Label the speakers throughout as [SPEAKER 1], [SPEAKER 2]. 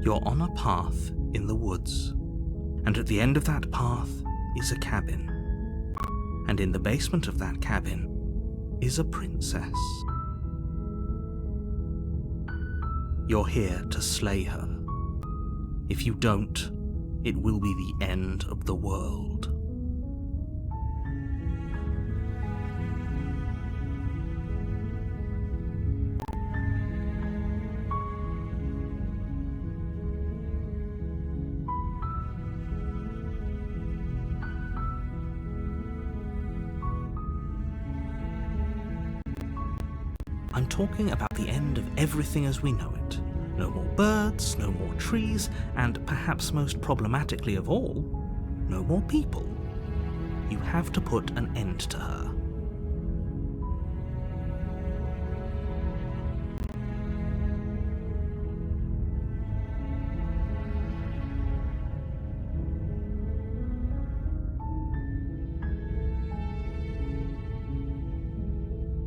[SPEAKER 1] You're on a path in the woods, and at the end of that path is a cabin. And in the basement of that cabin is a princess. You're here to slay her. If you don't, it will be the end of the world. I'm talking about the end of everything as we know it. No more birds, no more trees, and perhaps most problematically of all, no more people. You have to put an end to her.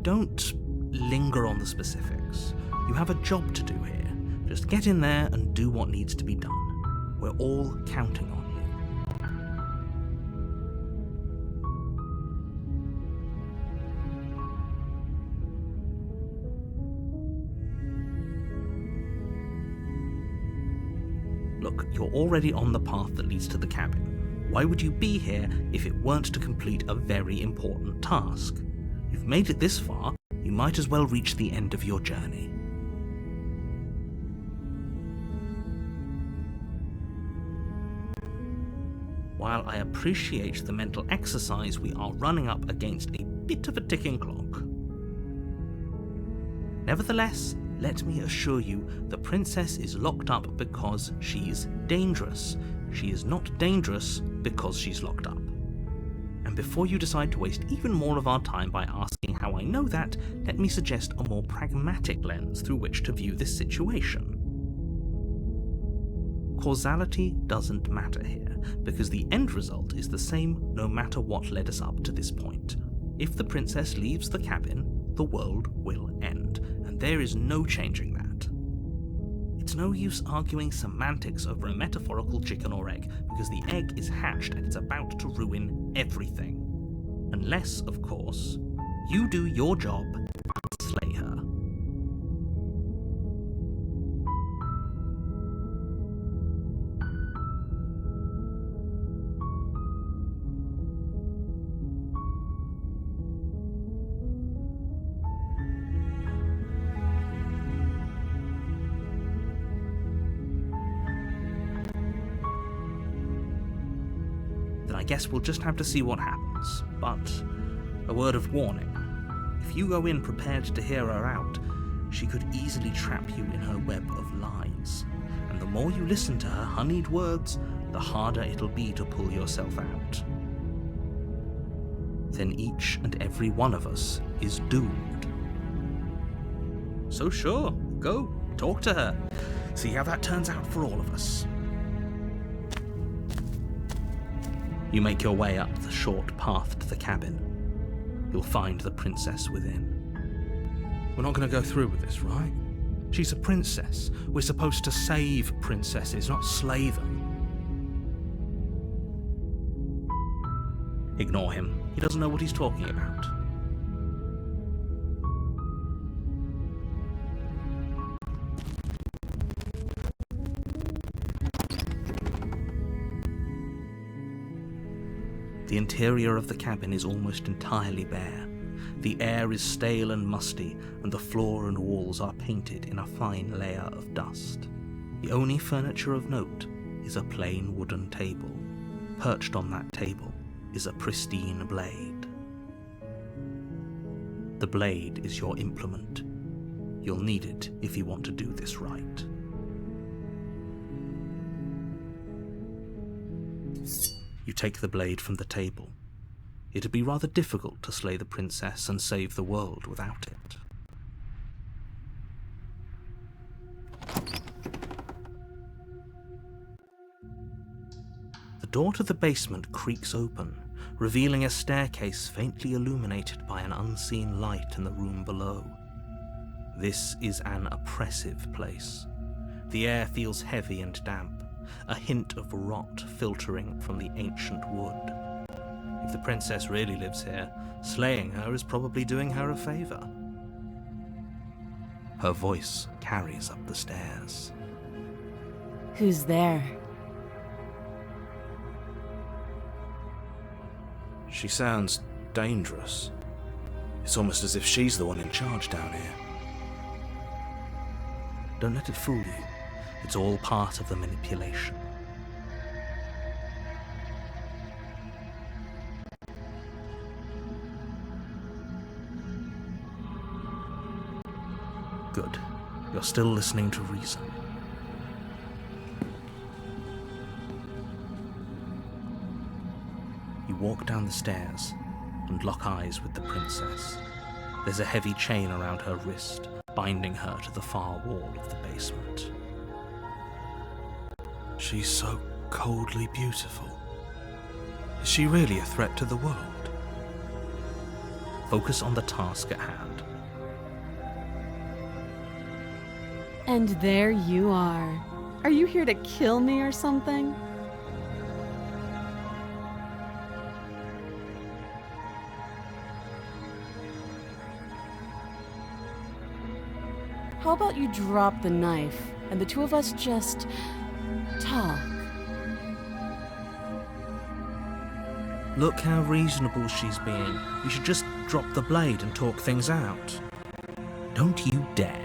[SPEAKER 1] Don't linger on the specifics. You have a job to do here. Just get in there and do what needs to be done. We're all counting on you. Look, you're already on the path that leads to the cabin. Why would you be here if it weren't to complete a very important task? You've made it this far, you might as well reach the end of your journey. While I appreciate the mental exercise, we are running up against a bit of a ticking clock. Nevertheless, let me assure you, the princess is locked up because she's dangerous. She is not dangerous because she's locked up. And before you decide to waste even more of our time by asking how I know that, let me suggest a more pragmatic lens through which to view this situation. Causality doesn't matter here, because the end result is the same no matter what led us up to this point. If the princess leaves the cabin, the world will end, and there is no changing that. It's no use arguing semantics over a metaphorical chicken or egg, because the egg is hatched and it's about to ruin everything. Unless, of course, you do your job and slay her. Then I guess we'll just have to see what happens. But a word of warning. If you go in prepared to hear her out, she could easily trap you in her web of lies. And the more you listen to her honeyed words, the harder it'll be to pull yourself out. Then each and every one of us is doomed. So sure, go, talk to her. See how that turns out for all of us. You make your way up the short path to the cabin. You'll find the princess within. We're not going to go through with this, right? She's a princess. We're supposed to save princesses, not slay them. Ignore him. He doesn't know what he's talking about. The interior of the cabin is almost entirely bare. The air is stale and musty, and the floor and walls are painted in a fine layer of dust. The only furniture of note is a plain wooden table. Perched on that table is a pristine blade. The blade is your implement. You'll need it if you want to do this right. You take the blade from the table. It'd be rather difficult to slay the princess and save the world without it. The door to the basement creaks open, revealing a staircase faintly illuminated by an unseen light in the room below. This is an oppressive place. The air feels heavy and damp, a hint of rot filtering from the ancient wood. If the princess really lives here, slaying her is probably doing her a favor. Her voice carries up the stairs.
[SPEAKER 2] Who's there?
[SPEAKER 1] She sounds dangerous. It's almost as if she's the one in charge down here. Don't let it fool you. It's all part of the manipulation. Good. You're still listening to reason. You walk down the stairs and lock eyes with the princess. There's a heavy chain around her wrist, binding her to the far wall of the basement. She's so coldly beautiful. Is she really a threat to the world? Focus on the task at hand.
[SPEAKER 2] And there you are. Are you here to kill me or something? How about you drop the knife and the two of us just talk?
[SPEAKER 1] Look how reasonable she's being. We should just drop the blade and talk things out. Don't you dare.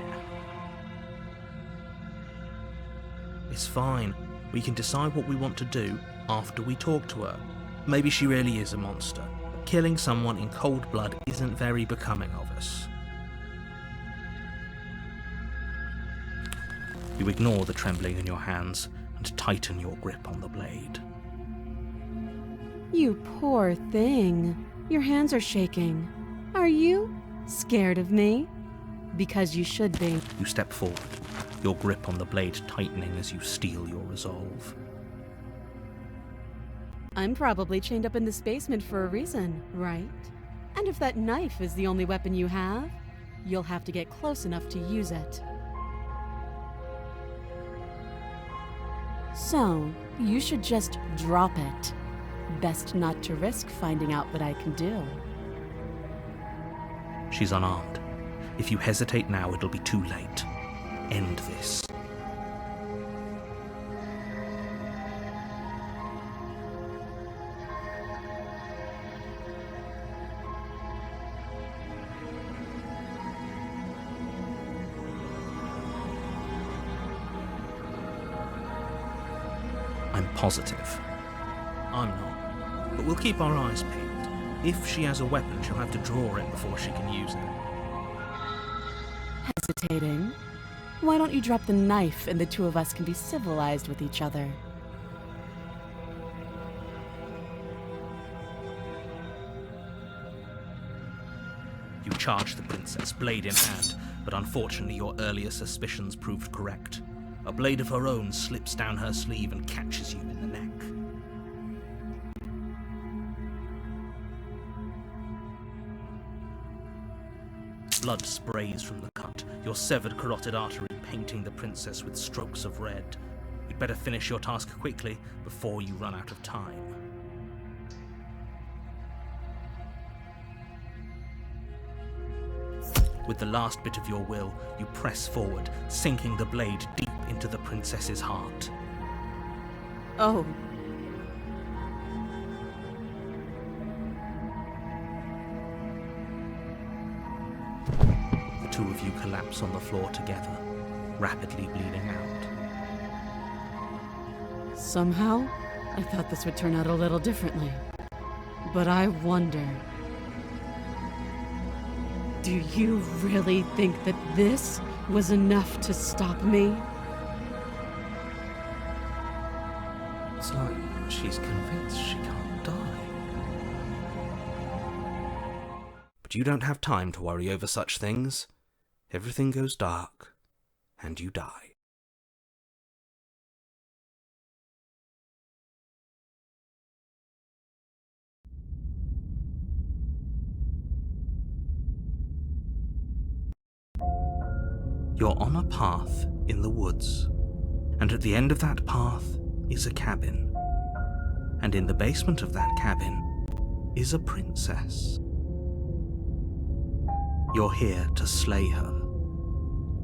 [SPEAKER 1] It's fine. We can decide what we want to do after we talk to her. Maybe she really is a monster. But killing someone in cold blood isn't very becoming of us. You ignore the trembling in your hands and tighten your grip on the blade.
[SPEAKER 2] You poor thing. Your hands are shaking. Are you scared of me? Because you should be.
[SPEAKER 1] You step forward, your grip on the blade tightening as you steel your resolve.
[SPEAKER 2] I'm probably chained up in this basement for a reason, right? And if that knife is the only weapon you have, you'll have to get close enough to use it. So, you should just drop it. Best not to risk finding out what I can do.
[SPEAKER 1] She's unarmed. If you hesitate now, it'll be too late. End this. I'm positive. I'm not. But we'll keep our eyes peeled. If she has a weapon, she'll have to draw it before she can use it.
[SPEAKER 2] Hesitating? Why don't you drop the knife and the two of us can be civilized with each other?
[SPEAKER 1] You charge the princess, blade in hand, but unfortunately your earlier suspicions proved correct. A blade of her own slips down her sleeve and catches you in the neck. Blood sprays from the cut, your severed carotid artery painting the princess with strokes of red. You'd better finish your task quickly before you run out of time. With the last bit of your will, you press forward, sinking the blade deep into the princess's heart.
[SPEAKER 2] Oh.
[SPEAKER 1] The two of you collapse on the floor together, rapidly bleeding out.
[SPEAKER 2] Somehow, I thought this would turn out a little differently. But I wonder... Do you really think that this was enough to stop me?
[SPEAKER 1] It's like she's convinced she can't die. But you don't have time to worry over such things. Everything goes dark, and you die. You're on a path in the woods. And at the end of that path is a cabin. And in the basement of that cabin is a princess. You're here to slay her.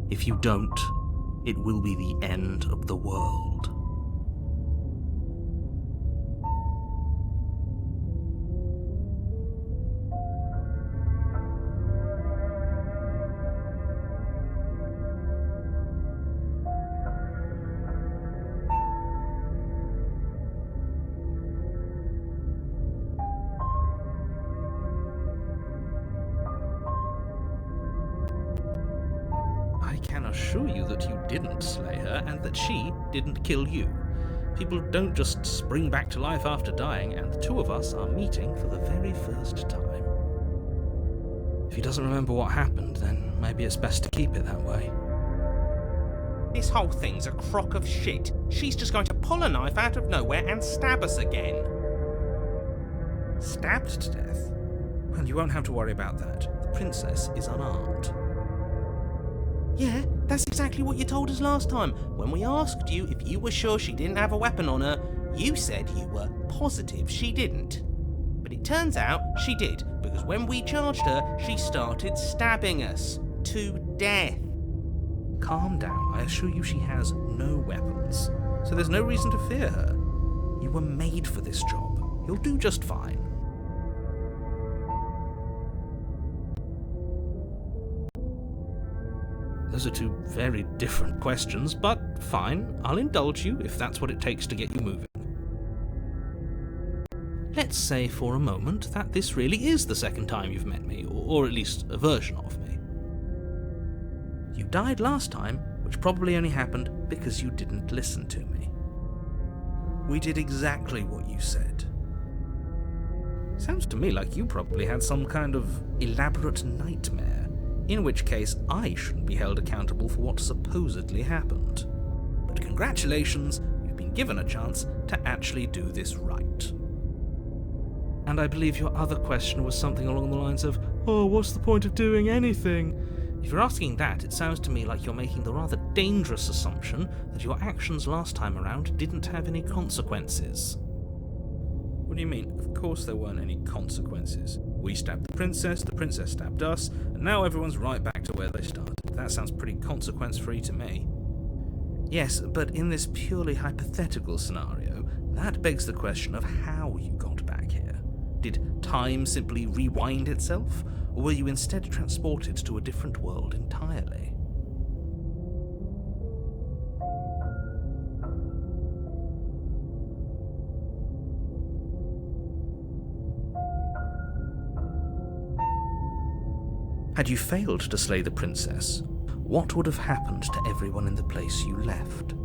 [SPEAKER 1] If you don't, it will be the end of the world. I can assure you that you didn't slay her and that she didn't kill you. People don't just spring back to life after dying, and the two of us are meeting for the very first time. If he doesn't remember what happened, then maybe it's best to keep it that way.
[SPEAKER 3] This whole thing's a crock of shit. She's just going to pull a knife out of nowhere and stab us again.
[SPEAKER 1] Stabbed to death? Well, you won't have to worry about that. The princess is unarmed.
[SPEAKER 3] Yeah, that's exactly what you told us last time. When we asked you if you were sure she didn't have a weapon on her, you said you were positive she didn't. But it turns out she did, because when we charged her, she started stabbing us to death.
[SPEAKER 1] Calm down. I assure you she has no weapons, so there's no reason to fear her. You were made for this job. You'll do just fine. Those are two very different questions, but fine, I'll indulge you if that's what it takes to get you moving. Let's say for a moment that this really is the second time you've met me, or at least a version of me. You died last time, which probably only happened because you didn't listen to me. We did exactly what you said. Sounds to me like you probably had some kind of elaborate nightmare. In which case, I shouldn't be held accountable for what supposedly happened. But congratulations, you've been given a chance to actually do this right. And I believe your other question was something along the lines of, oh, what's the point of doing anything? If you're asking that, it sounds to me like you're making the rather dangerous assumption that your actions last time around didn't have any consequences. What do you mean? Of course there weren't any consequences. We stabbed the princess stabbed us, and now everyone's right back to where they started. That sounds pretty consequence-free to me. Yes, but in this purely hypothetical scenario, that begs the question of how you got back here. Did time simply rewind itself, or were you instead transported to a different world entirely? Had you failed to slay the princess, what would have happened to everyone in the place you left?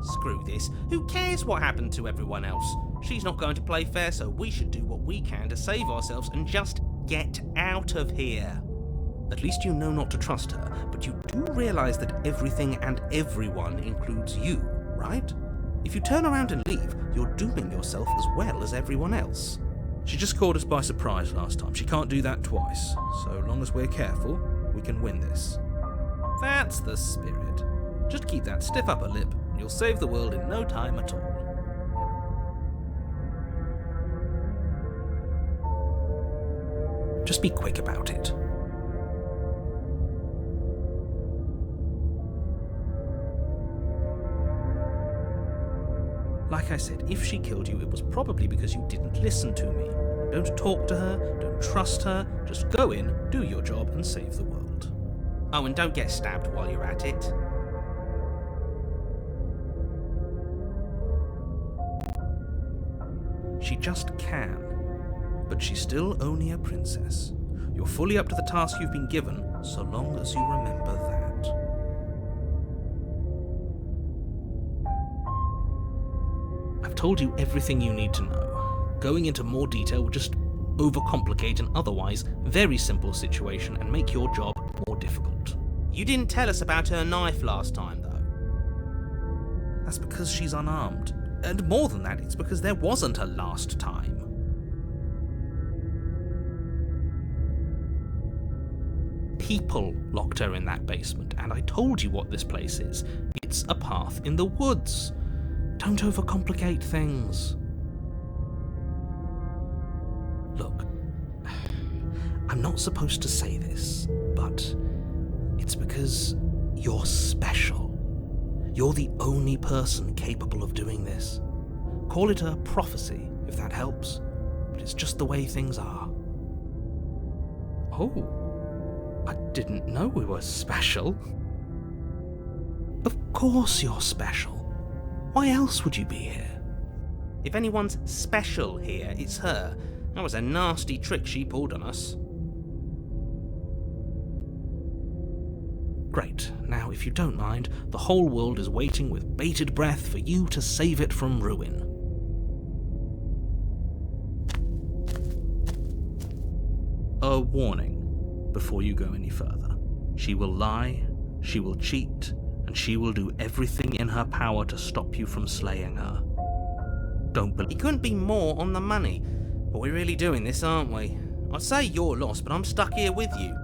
[SPEAKER 3] Screw this. Who cares what happened to everyone else? She's not going to play fair, so we should do what we can to save ourselves and just get out of here.
[SPEAKER 1] At least you know not to trust her, but you do realize that everything and everyone includes you, right? If you turn around and leave, you're dooming yourself as well as everyone else. She just caught us by surprise last time. She can't do that twice. So long as we're careful, we can win this. That's the spirit. Just keep that stiff upper lip, and you'll save the world in no time at all. Just be quick about it. Like I said, if she killed you, it was probably because you didn't listen to me. Don't talk to her, don't trust her, just go in, do your job, and save the world.
[SPEAKER 3] Oh, and don't get stabbed while you're at it.
[SPEAKER 1] She just can. But she's still only a princess. You're fully up to the task you've been given, so long as you remember that. I've told you everything you need to know. Going into more detail would just overcomplicate an otherwise very simple situation and make your job more difficult.
[SPEAKER 3] You didn't tell us about her knife last time, though.
[SPEAKER 1] That's because she's unarmed. And more than that, it's because there wasn't a last time. people locked her in that basement, and I told you what this place is. It's a path in the woods. Don't overcomplicate things. Look, I'm not supposed to say this, but it's because you're special. You're the only person capable of doing this. Call it a prophecy, if that helps, but it's just the way things are. Oh, I didn't know we were special. Of course you're special. Why else would you be here?
[SPEAKER 3] If anyone's special here, it's her. That was a nasty trick she pulled on us.
[SPEAKER 1] Great. Now, if you don't mind, the whole world is waiting with bated breath for you to save it from ruin. A warning before you go any further. She will lie, she will cheat, and she will do everything in her power to stop you from slaying her. Don't believe.
[SPEAKER 3] He couldn't be more on the money. But we're really doing this, aren't we? I'd say you're lost, but I'm stuck here with you.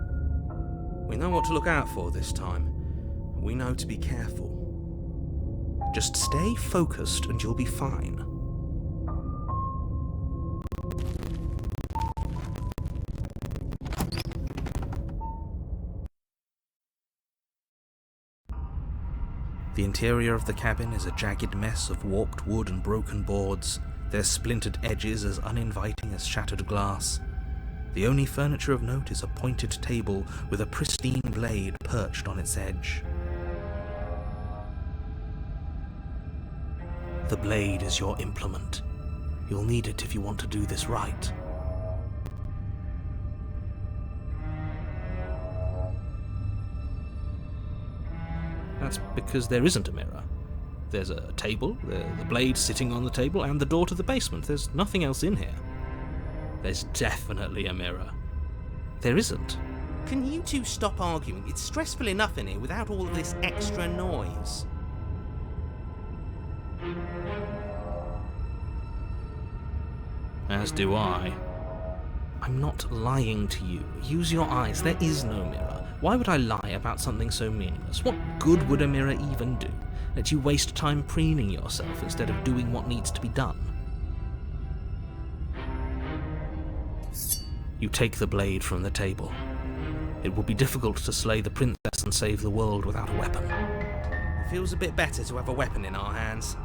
[SPEAKER 3] We know what to look out for this time. We know to be careful.
[SPEAKER 1] Just stay focused and you'll be fine. The interior of the cabin is a jagged mess of warped wood and broken boards, their splintered edges as uninviting as shattered glass. The only furniture of note is a pointed table with a pristine blade perched on its edge. The blade is your implement. You'll need it if you want to do this right. That's because there isn't a mirror. There's a table, the blade sitting on the table, and the door to the basement. There's nothing else in here. There's definitely a mirror. There isn't.
[SPEAKER 3] Can you two stop arguing? It's stressful enough in here without all of this extra noise.
[SPEAKER 1] As do I. I'm not lying to you. Use your eyes. There is no mirror. Why would I lie about something so meaningless? What good would a mirror even do? Let you waste time preening yourself instead of doing what needs to be done. You take the blade from the table. It will be difficult to slay the princess and save the world without a weapon.
[SPEAKER 3] It feels a bit better to have a weapon in our hands.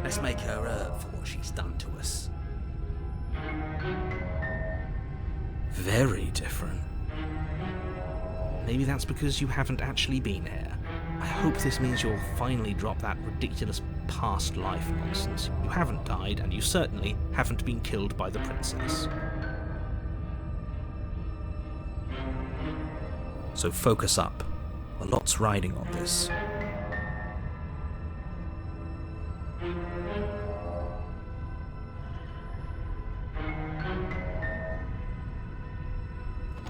[SPEAKER 3] Let's make her hurt for what she's done to us.
[SPEAKER 1] Very different. Maybe that's because you haven't actually been here. I hope this means you'll finally drop that ridiculous past life nonsense. You haven't died, and you certainly haven't been killed by the princess. So focus up. A lot's riding on this.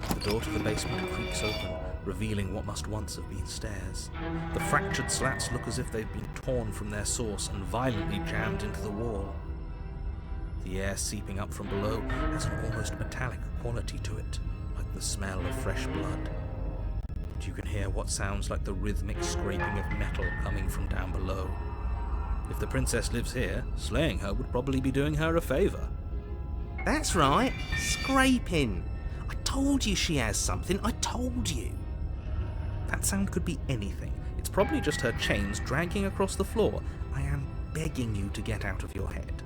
[SPEAKER 1] The door to the basement creaks open, revealing what must once have been stairs. The fractured slats look as if they've been torn from their source and violently jammed into the wall. The air seeping up from below has an almost metallic quality to it, like the smell of fresh blood. And you can hear what sounds like the rhythmic scraping of metal coming from down below. If the princess lives here, slaying her would probably be doing her a favour.
[SPEAKER 3] That's right, scraping. I told you she has something, I told you.
[SPEAKER 1] That sound could be anything. It's probably just her chains dragging across the floor. I am begging you to get out of your head.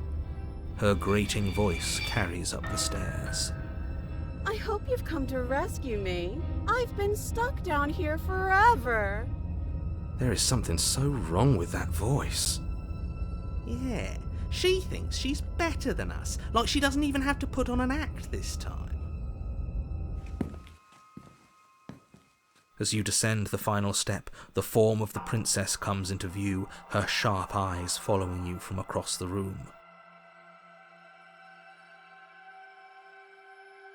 [SPEAKER 1] Her grating voice carries up the stairs.
[SPEAKER 2] I hope you've come to rescue me. I've been stuck down here forever.
[SPEAKER 1] There is something so wrong with that voice.
[SPEAKER 3] Yeah, she thinks she's better than us, like she doesn't even have to put on an act this time.
[SPEAKER 1] As you descend the final step, the form of the princess comes into view, her sharp eyes following you from across the room.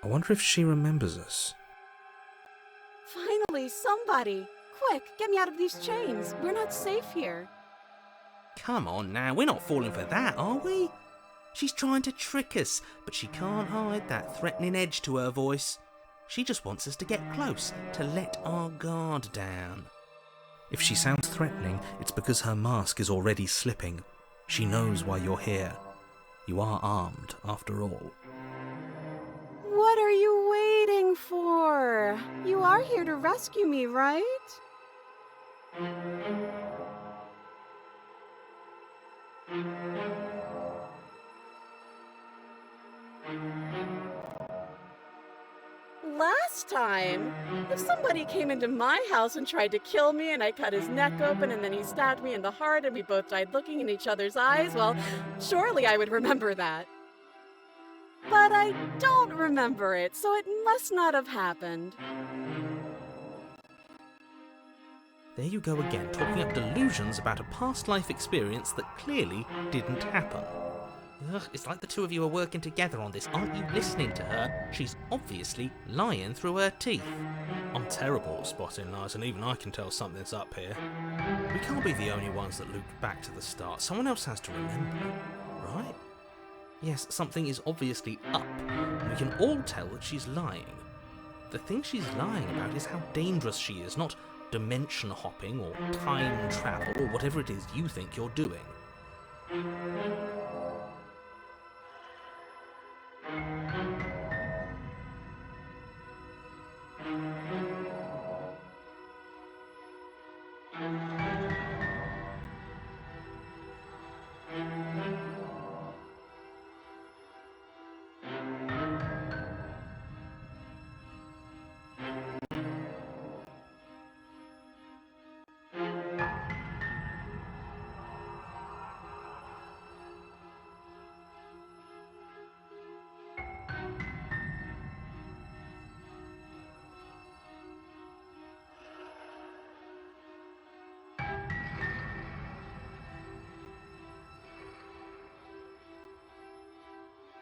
[SPEAKER 1] I wonder if she remembers us.
[SPEAKER 2] Finally, somebody! Quick, get me out of these chains. We're not safe here.
[SPEAKER 3] Come on now, we're not falling for that, are we? She's trying to trick us, but she can't hide that threatening edge to her voice. She just wants us to get close, to let our guard down.
[SPEAKER 1] If she sounds threatening, it's because her mask is already slipping. She knows why you're here. You are armed, after all.
[SPEAKER 2] What are you waiting for? You are here to rescue me, right? Last time, if somebody came into my house and tried to kill me and I cut his neck open and then he stabbed me in the heart and we both died looking in each other's eyes, well, surely I would remember that. But I don't remember it, so it must not have happened.
[SPEAKER 1] There you go again, talking up delusions about a past life experience that clearly didn't happen.
[SPEAKER 3] Ugh, it's like the two of you are working together on this. Aren't you listening to her? She's obviously lying through her teeth.
[SPEAKER 1] I'm terrible at spotting lies, and even I can tell something's up here. We can't be the only ones that looped back to the start. Someone else has to remember, right? Yes, something is obviously up, and we can all tell that she's lying. The thing she's lying about is how dangerous she is, not dimension hopping or time travel or whatever it is you think you're doing.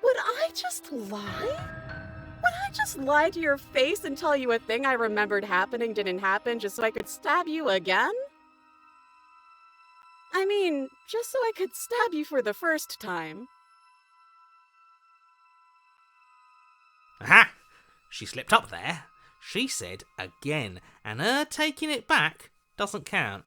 [SPEAKER 2] Would I just lie? Would I just lie to your face and tell you a thing I remembered happening didn't happen just so I could stab you again? I mean, just so I could stab you for the first time.
[SPEAKER 3] Aha! She slipped up there. She said again, and her taking it back doesn't count.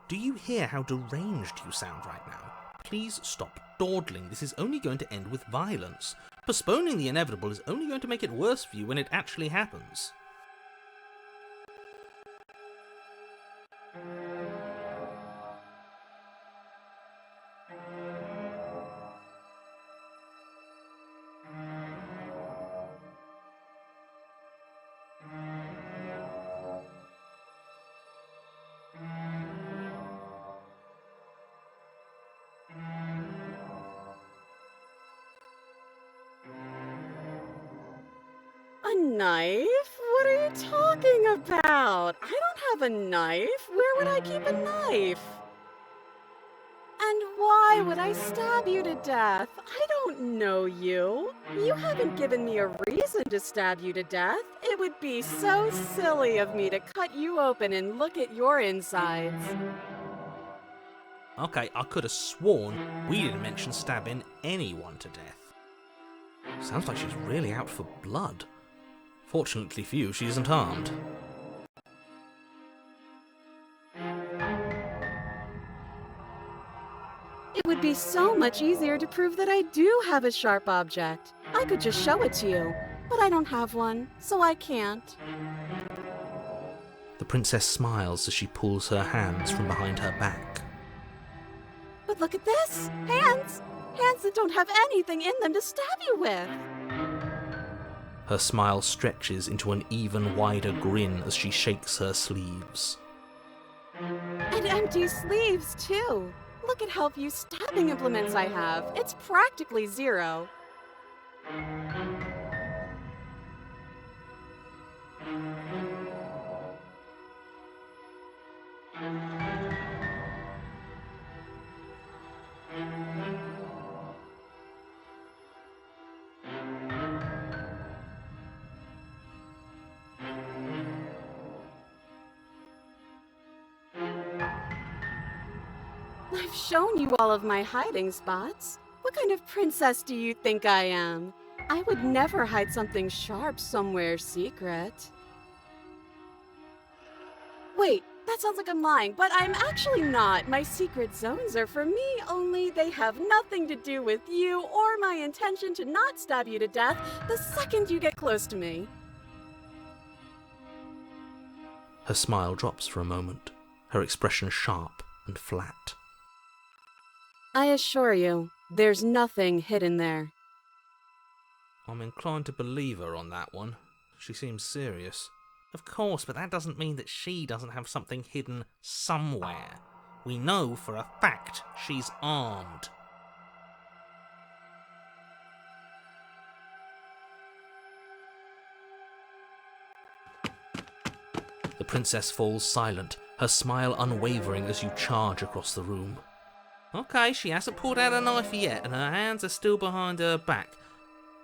[SPEAKER 1] Do you hear how deranged you sound right now? Please stop dawdling. This is only going to end with violence.
[SPEAKER 3] Postponing the inevitable is only going to make it worse for you when it actually happens.
[SPEAKER 2] A knife? What are you talking about? I don't have a knife. Where would I keep a knife? And why would I stab you to death? I don't know you. You haven't given me a reason to stab you to death. It would be so silly of me to cut you open and look at your insides.
[SPEAKER 3] Okay, I could have sworn we didn't mention stabbing anyone to death.
[SPEAKER 1] Sounds like she's really out for blood. Fortunately for you, she isn't armed.
[SPEAKER 2] It would be so much easier to prove that I do have a sharp object. I could just show it to you, but I don't have one, so I can't.
[SPEAKER 1] The princess smiles as she pulls her hands from behind her back.
[SPEAKER 2] But look at this! Hands! Hands that don't have anything in them to stab you with!
[SPEAKER 1] Her smile stretches into an even wider grin as she shakes her sleeves.
[SPEAKER 2] And empty sleeves, too! Look at how few stabbing implements I have. It's practically zero. I've shown you all of my hiding spots. What kind of princess do you think I am? I would never hide something sharp somewhere secret. Wait, that sounds like I'm lying, but I'm actually not. My secret zones are for me, only they have nothing to do with you or my intention to not stab you to death the second you get close to me.
[SPEAKER 1] Her smile drops for a moment, her expression sharp and flat.
[SPEAKER 2] I assure you, there's nothing hidden there.
[SPEAKER 1] I'm inclined to believe her on that one. She seems serious. Of course, but that doesn't mean that she doesn't have something hidden somewhere. We know for a fact she's armed. The princess falls silent, her smile unwavering as you charge across the room. Okay, she hasn't pulled out a knife yet, and her hands are still behind her back.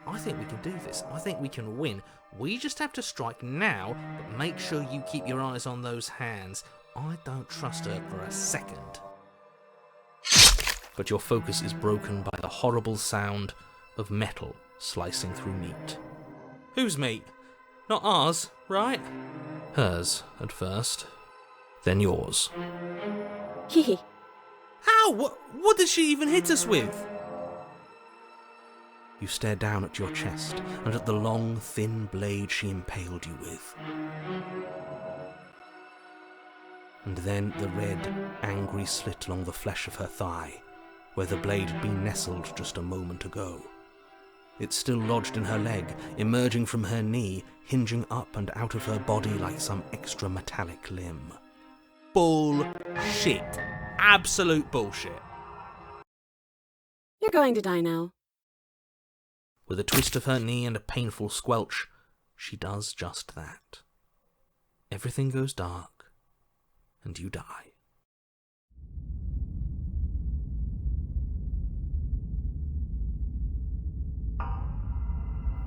[SPEAKER 1] I think we can do this. I think we can win. We just have to strike now, but make sure you keep your eyes on those hands. I don't trust her for a second. But your focus is broken by the horrible sound of metal slicing through meat. Whose meat? Not ours, right? Hers, at first. Then yours.
[SPEAKER 2] Hehe.
[SPEAKER 1] How? What did she even hit us with? You stare down at your chest and at the long, thin blade she impaled you with. And then the red, angry slit along the flesh of her thigh, where the blade had been nestled just a moment ago. It's still lodged in her leg, emerging from her knee, hinging up and out of her body like some extra metallic limb. Bullshit. Absolute bullshit.
[SPEAKER 2] You're going to die now.
[SPEAKER 1] With a twist of her knee and a painful squelch, she does just that. Everything goes dark, and you die.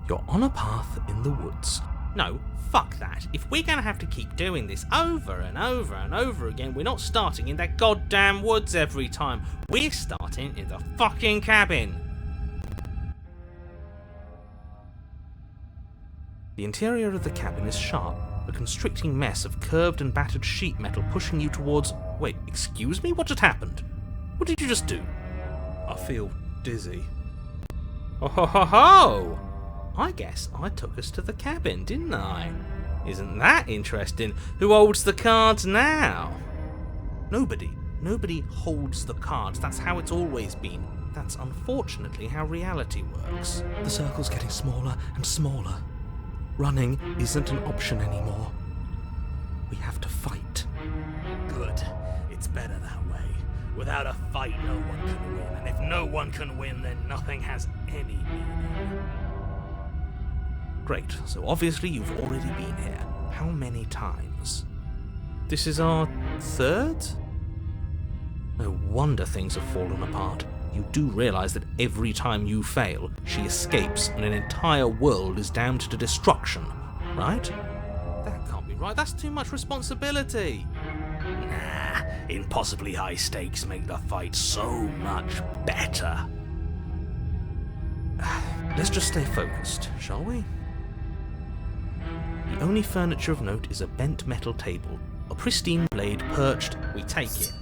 [SPEAKER 1] You're on a path in the woods. No, fuck that. If we're gonna have to keep doing this over and over and over again, we're not starting in that goddamn woods every time. We're starting in the fucking cabin. The interior of the cabin is sharp, a constricting mess of curved and battered sheet metal pushing you towards... Wait, excuse me? What just happened? What did you just do? I feel dizzy. Oh ho ho ho! I guess I took us to the cabin, didn't I? Isn't that interesting? Who holds the cards now? Nobody. Nobody holds the cards. That's how it's always been. That's unfortunately how reality works. The circle's getting smaller and smaller. Running isn't an option anymore. We have to fight.
[SPEAKER 4] Good. It's better that way. Without a fight, no one can win. And if no one can win, then nothing has any meaning.
[SPEAKER 1] Great, so obviously you've already been here. How many times? This is our third? No wonder things have fallen apart. You do realise that every time you fail, she escapes and an entire world is damned to destruction, right? That can't be right, that's too much responsibility.
[SPEAKER 4] Nah, impossibly high stakes make the fight so much better.
[SPEAKER 1] Let's just stay focused, shall we? The only furniture of note is a bent metal table, a pristine blade perched. We take it.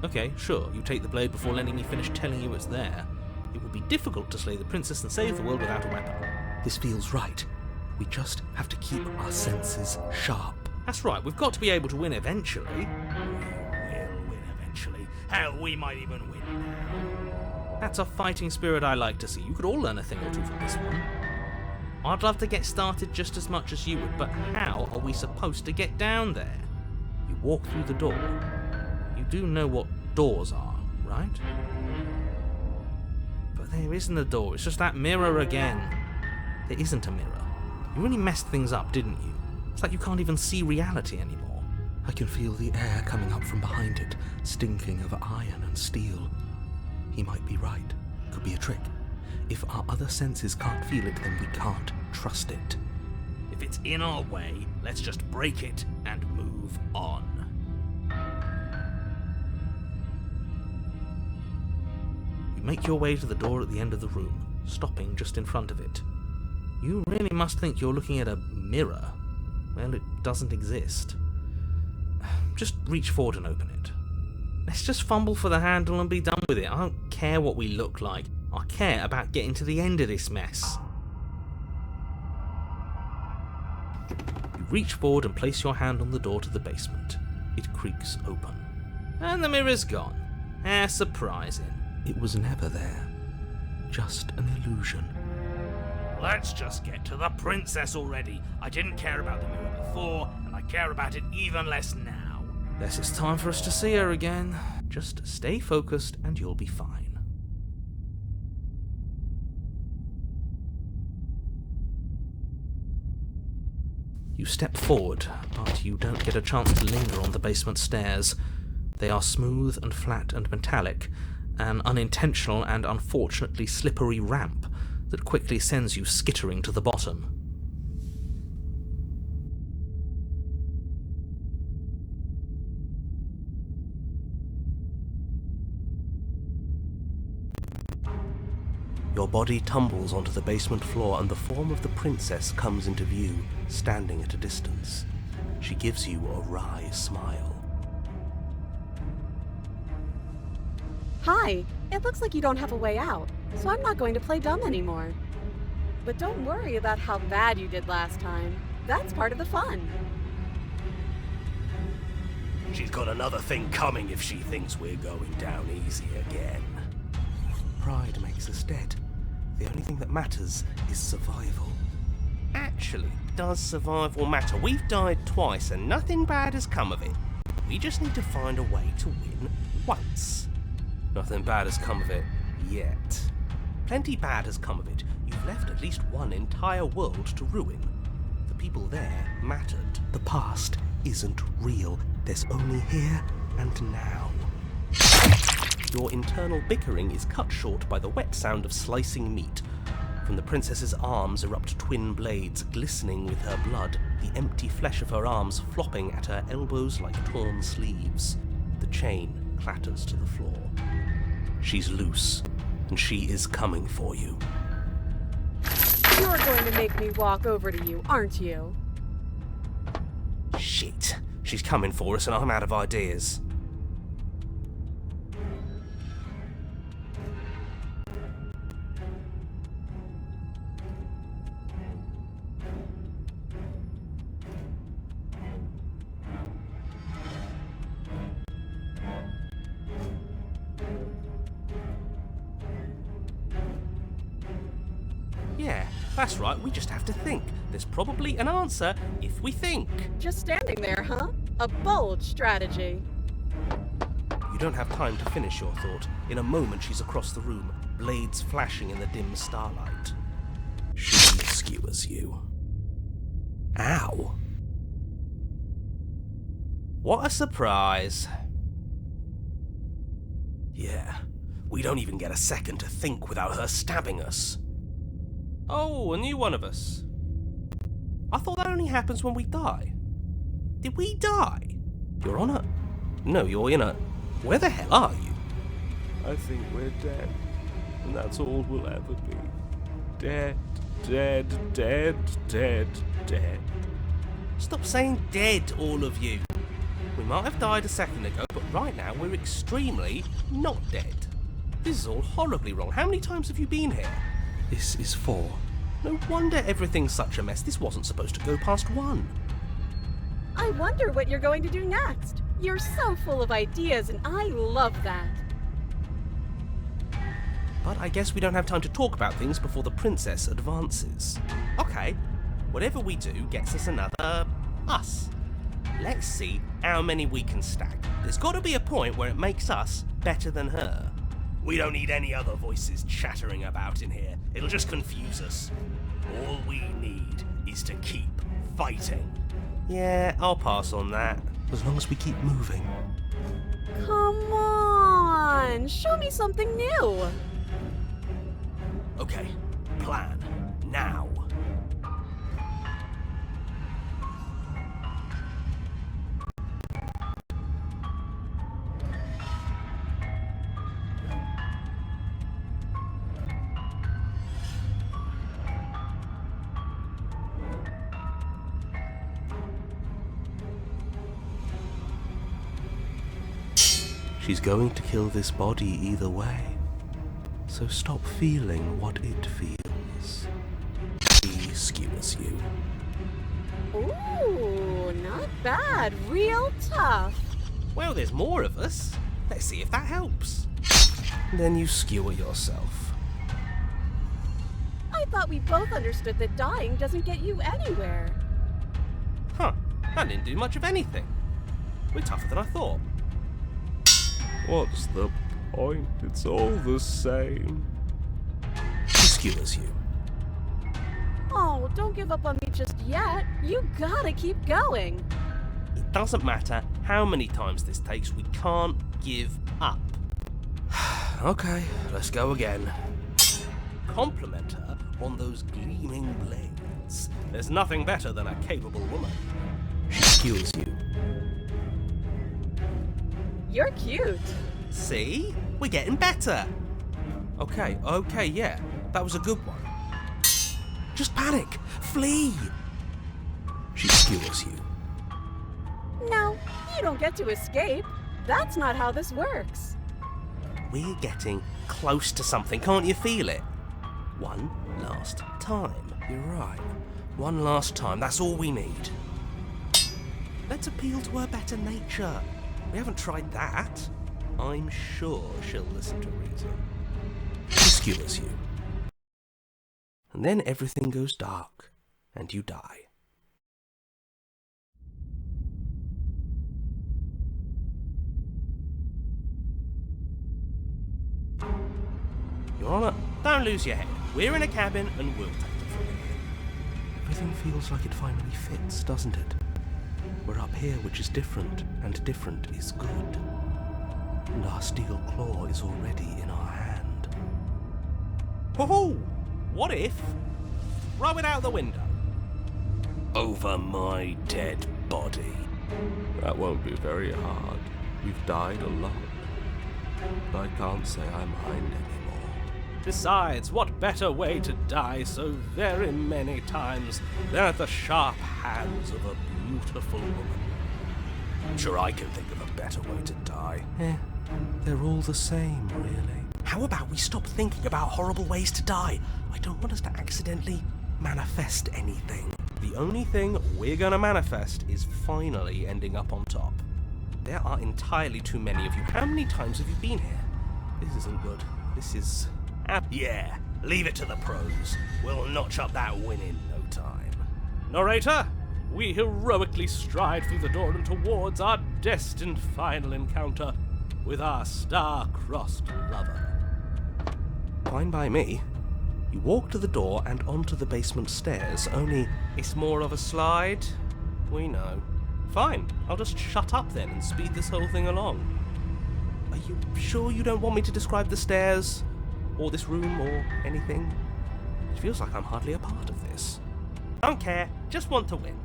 [SPEAKER 1] Okay, sure, you take the blade before letting me finish telling you it's there. It would be difficult to slay the princess and save the world without a weapon.
[SPEAKER 3] This feels right. We just have to keep our senses sharp.
[SPEAKER 1] That's right, we've got to be able to win eventually.
[SPEAKER 4] We will win eventually. Hell, we might even win now.
[SPEAKER 1] That's a fighting spirit I like to see. You could all learn a thing or two from this one. I'd love to get started just as much as you would, but how are we supposed to get down there? You walk through the door. You do know what doors are, right? But there isn't a door, it's just that mirror again. There isn't a mirror. You really messed things up, didn't you? It's like you can't even see reality anymore.
[SPEAKER 3] I can feel the air coming up from behind it, stinking of iron and steel. He might be right. Could be a trick. If our other senses can't feel it, then we can't trust it.
[SPEAKER 4] If it's in our way, let's just break it and move on.
[SPEAKER 1] You make your way to the door at the end of the room, stopping just in front of it. You really must think you're looking at a mirror. Well, it doesn't exist. Just reach forward and open it. Let's just fumble for the handle and be done with it. I don't care what we look like. I care about getting to the end of this mess. You reach forward and place your hand on the door to the basement. It creaks open. And the mirror's gone. How surprising. It was never there. Just an illusion.
[SPEAKER 4] Let's just get to the princess already. I didn't care about the mirror before, and I care about it even less now.
[SPEAKER 1] Guess it's time for us to see her again. Just stay focused and you'll be fine. You step forward, but you don't get a chance to linger on the basement stairs. They are smooth and flat and metallic, an unintentional and unfortunately slippery ramp that quickly sends you skittering to the bottom.
[SPEAKER 3] Your body tumbles onto the basement floor and the form of the princess comes into view, standing at a distance. She gives you a wry smile.
[SPEAKER 2] Hi, it looks like you don't have a way out, so I'm not going to play dumb anymore. But don't worry about how bad you did last time. That's part of the fun.
[SPEAKER 3] She's got another thing coming if she thinks we're going down easy again. Pride makes us dead. The only thing that matters is survival. Actually, does survival matter? We've died twice and nothing bad has come of it. We just need to find a way to win once. Nothing bad has come of it yet. Plenty bad has come of it. You've left at least one entire world to ruin. The people there mattered. The past isn't real. There's only here and now. Your internal bickering is cut short by the wet sound of slicing meat. From the princess's arms erupt twin blades, glistening with her blood, the empty flesh of her arms flopping at her elbows like torn sleeves. The chain clatters to the floor. She's loose, and she is coming for you.
[SPEAKER 2] You're going to make me walk over to you, aren't you?
[SPEAKER 3] Shit. She's coming for us and I'm out of ideas. Yeah, that's right, we just have to think. There's probably an answer if we think.
[SPEAKER 2] Just standing there, huh? A bold strategy.
[SPEAKER 3] You don't have time to finish your thought. In a moment she's across the room, blades flashing in the dim starlight. She skewers you. Ow. What a surprise. Yeah, we don't even get a second to think without her stabbing us. Oh, a new one of us. I thought that only happens when we die. Did we die? You're on a... No, you're in a... Where the hell are you?
[SPEAKER 5] I think we're dead, and that's all we'll ever be. Dead, dead, dead, dead, dead.
[SPEAKER 3] Stop saying dead, all of you. We might have died a second ago, but right now we're extremely not dead. This is all horribly wrong. How many times have you been here?
[SPEAKER 1] This is 4.
[SPEAKER 3] No wonder everything's such a mess. This wasn't supposed to go past 1.
[SPEAKER 2] I wonder what you're going to do next. You're so full of ideas, and I love that.
[SPEAKER 3] But I guess we don't have time to talk about things before the princess advances. Okay, whatever we do gets us another... us. Let's see how many we can stack. There's got to be a point where it makes us better than her. We don't need any other voices chattering about in here. It'll just confuse us. All we need is to keep fighting. Yeah, I'll pass on that. As long as we keep moving.
[SPEAKER 2] Come on, show me something new.
[SPEAKER 3] Okay, plan. Now.
[SPEAKER 5] She's going to kill this body either way. So stop feeling what it feels. She skewers you.
[SPEAKER 2] Ooh, not bad. Real tough.
[SPEAKER 3] Well, there's more of us. Let's see if that helps. Then you skewer yourself.
[SPEAKER 2] I thought we both understood that dying doesn't get you anywhere.
[SPEAKER 3] Huh, that didn't do much of anything. We're tougher than I thought.
[SPEAKER 5] What's the point? It's all the same.
[SPEAKER 3] She skewers you.
[SPEAKER 2] Oh, don't give up on me just yet. You gotta keep going.
[SPEAKER 3] It doesn't matter how many times this takes, we can't give up. Okay, let's go again. Compliment her on those gleaming blades. There's nothing better than a capable woman. She skewers you.
[SPEAKER 2] You're cute.
[SPEAKER 3] See? We're getting better. Okay, yeah. That was a good one. Just panic. Flee. She skewers you.
[SPEAKER 2] No, you don't get to escape. That's not how this works.
[SPEAKER 3] We're getting close to something. Can't you feel it? One last time. You're right. One last time. That's all we need. Let's appeal to her better nature. We haven't tried that. I'm sure she'll listen to reason. She skewers you. And then everything goes dark, and you die. Your Honor, don't lose your head. We're in a cabin, and we'll take it from here. Everything feels like it finally fits, doesn't it? We're up here, which is different, and different is good. And our steel claw is already in our hand. Ho-ho! What if? Throw it out the window. Over my dead body.
[SPEAKER 5] That won't be very hard. We've died a lot. But I can't say I mind anymore.
[SPEAKER 3] Besides, what better way to die so very many times than at the sharp hands of a beautiful woman? I'm sure I can think of a better way to die. They're all the same, really. How about we stop thinking about horrible ways to die? I don't want us to accidentally manifest anything. The only thing we're gonna manifest is finally ending up on top. There are entirely too many of you. How many times have you been here? This isn't good. This is... Yeah, leave it to the pros. We'll notch up that win in no time. Narrator, we heroically stride through the door and towards our destined final encounter with our star-crossed lover. Fine by me. You walk to the door and onto the basement stairs, only it's more of a slide. We know. Fine, I'll just shut up then and speed this whole thing along. Are you sure you don't want me to describe the stairs? Or this room, or anything? It feels like I'm hardly a part of this. Don't care, just want to win.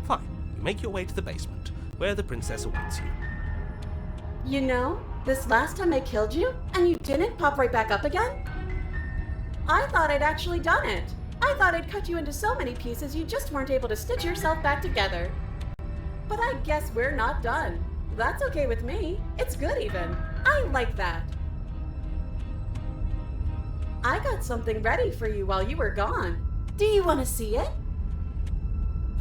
[SPEAKER 3] Fine, you make your way to the basement, where the princess awaits you.
[SPEAKER 2] You know, this last time I killed you, and you didn't pop right back up again? I thought I'd actually done it. I thought I'd cut you into so many pieces you just weren't able to stitch yourself back together. But I guess we're not done. That's okay with me. It's good even. I like that. I got something ready for you while you were gone. Do you want to see it?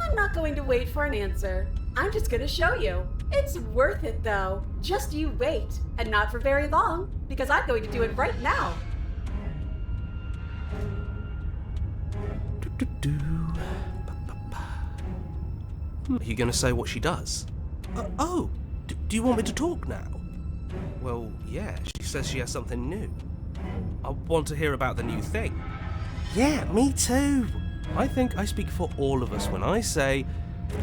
[SPEAKER 2] I'm not going to wait for an answer. I'm just going to show you. It's worth it though. Just you wait. And not for very long, because I'm going to do it right now.
[SPEAKER 3] Are you going to say what she does? Do you want me to talk now? Well, yeah, she says she has something new. I want to hear about the new thing. Yeah, me too. I think I speak for all of us when I say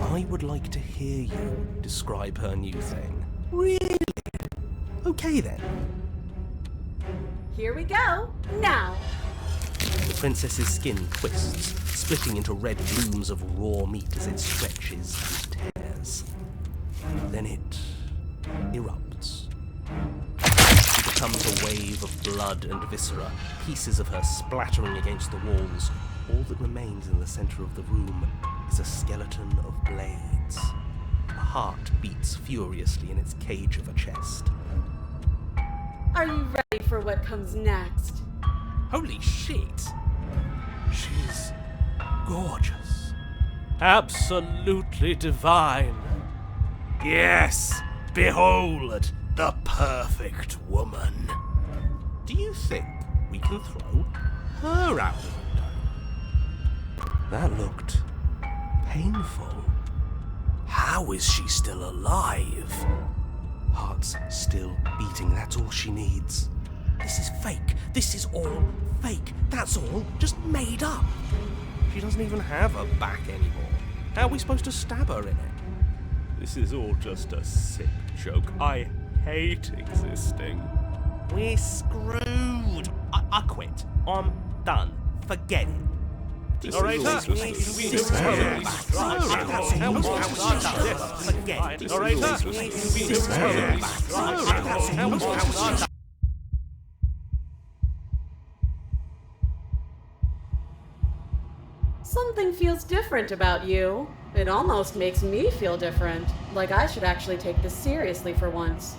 [SPEAKER 3] I would like to hear you describe her new thing. Really? Okay then.
[SPEAKER 2] Here we go. Now.
[SPEAKER 3] The princess's skin twists, splitting into red blooms of raw meat as it stretches and tears. Then it erupts. She becomes a wave of blood and viscera, pieces of her splattering against the walls. All that remains in the center of the room is a skeleton of blades. A heart beats furiously in its cage of a chest.
[SPEAKER 2] Are you ready for what comes next?
[SPEAKER 3] Holy shit!
[SPEAKER 5] She's gorgeous. Absolutely divine.
[SPEAKER 4] Yes, behold the perfect woman.
[SPEAKER 3] Do you think we can throw her out the window?
[SPEAKER 5] That looked painful.
[SPEAKER 4] How is she still alive?
[SPEAKER 3] Heart's still beating, that's all she needs. This is fake. This is all fake. That's all just made up. She doesn't even have a back anymore. How are we supposed to stab her in it?
[SPEAKER 5] This is all just a sick joke. I hate existing.
[SPEAKER 3] We're screwed. I quit. I'm done. Forget it.
[SPEAKER 5] This
[SPEAKER 3] All right,
[SPEAKER 5] is all
[SPEAKER 3] sir.
[SPEAKER 5] just
[SPEAKER 3] Forget it. All right, sir.
[SPEAKER 2] Something feels different about you. It almost makes me feel different. Like I should actually take this seriously for once.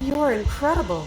[SPEAKER 2] You're incredible.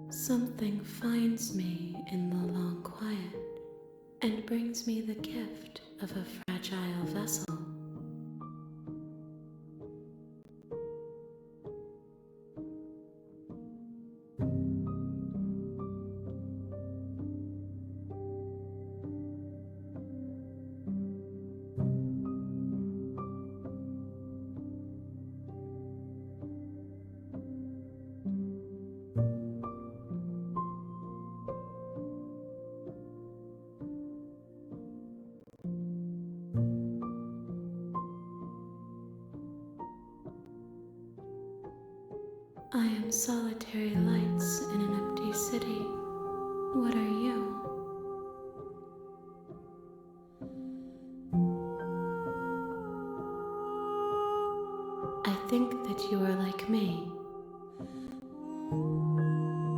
[SPEAKER 2] Something finds me in the long quiet and brings me the gift of a fragile vessel. I am solitary lights in an empty city. What are you? I think that you are like me.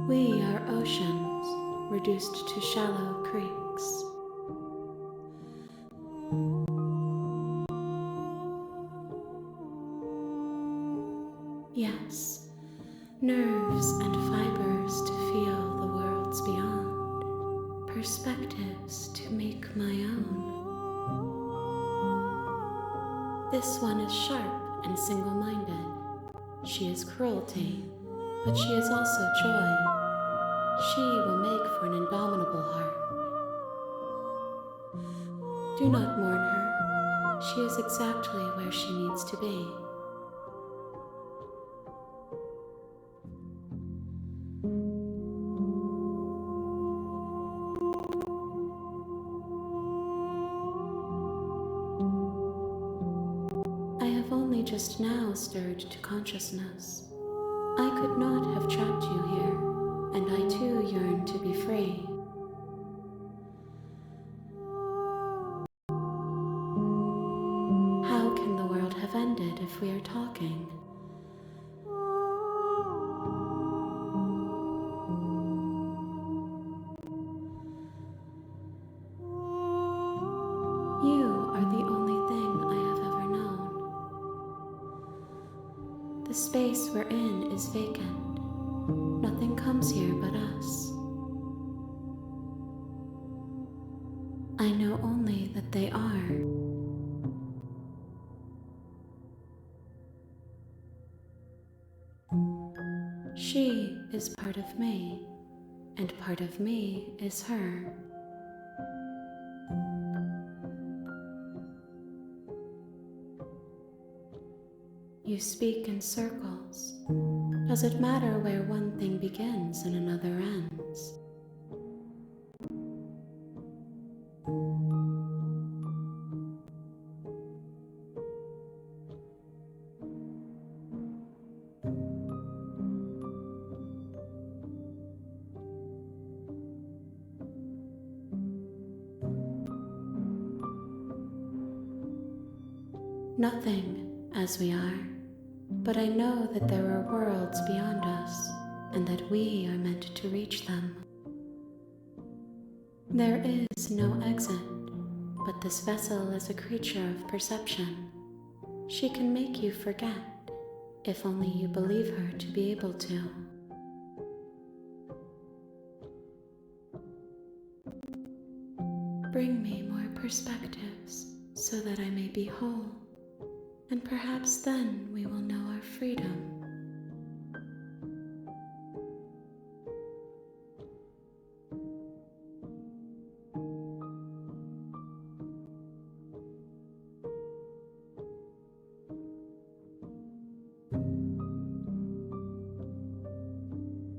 [SPEAKER 2] We are oceans reduced to shallow creeks. Yes, nerves and fibers to feel the worlds beyond, perspectives to make my own.
[SPEAKER 6] This one is sharp and single-minded. She is cruelty, but she is also joy. She will make for an indomitable heart. Do not mourn her. She is exactly where she needs to be. I have only just now stirred to consciousness. I could not have trapped you here, and I too yearn to be free. How can the world have ended if we are talking? You are the only thing I have ever known. The space we're in is vacant. Nothing comes here but us. I know only that they are. She is part of me, and part of me is her. You speak in circles. Does it matter where one thing begins and another ends? Nothing, as we are, but I know that there are worlds beyond us, and that we are meant to reach them. There is no exit, but this vessel is a creature of perception. She can make you forget, if only you believe her to be able to. Bring me more perspectives, so that I may be whole. And perhaps then we will know our freedom.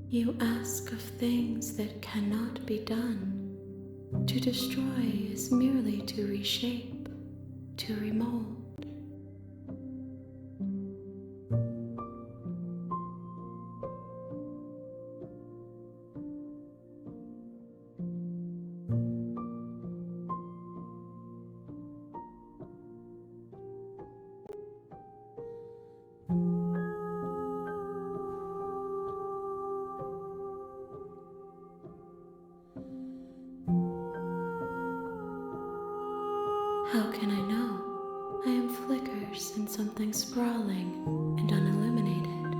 [SPEAKER 6] You ask of things that cannot be done. To destroy is merely to reshape, to remold. How can I know? I am flickers in something sprawling and unilluminated.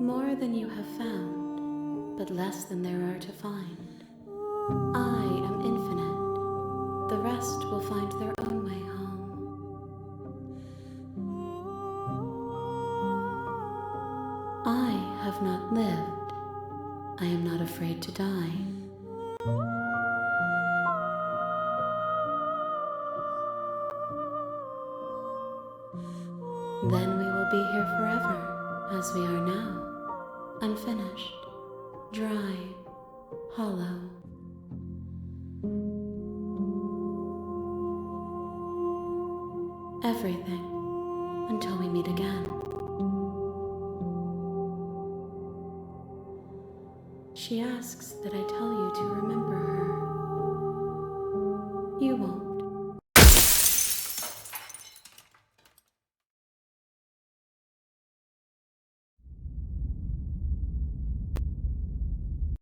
[SPEAKER 6] More than you have found, but less than there are to find. I am infinite. The rest will find their own way home. I have not lived. I am not afraid to die. Then we will be here forever, as we are now, unfinished, dry, hollow. Everything, until we meet again. She asks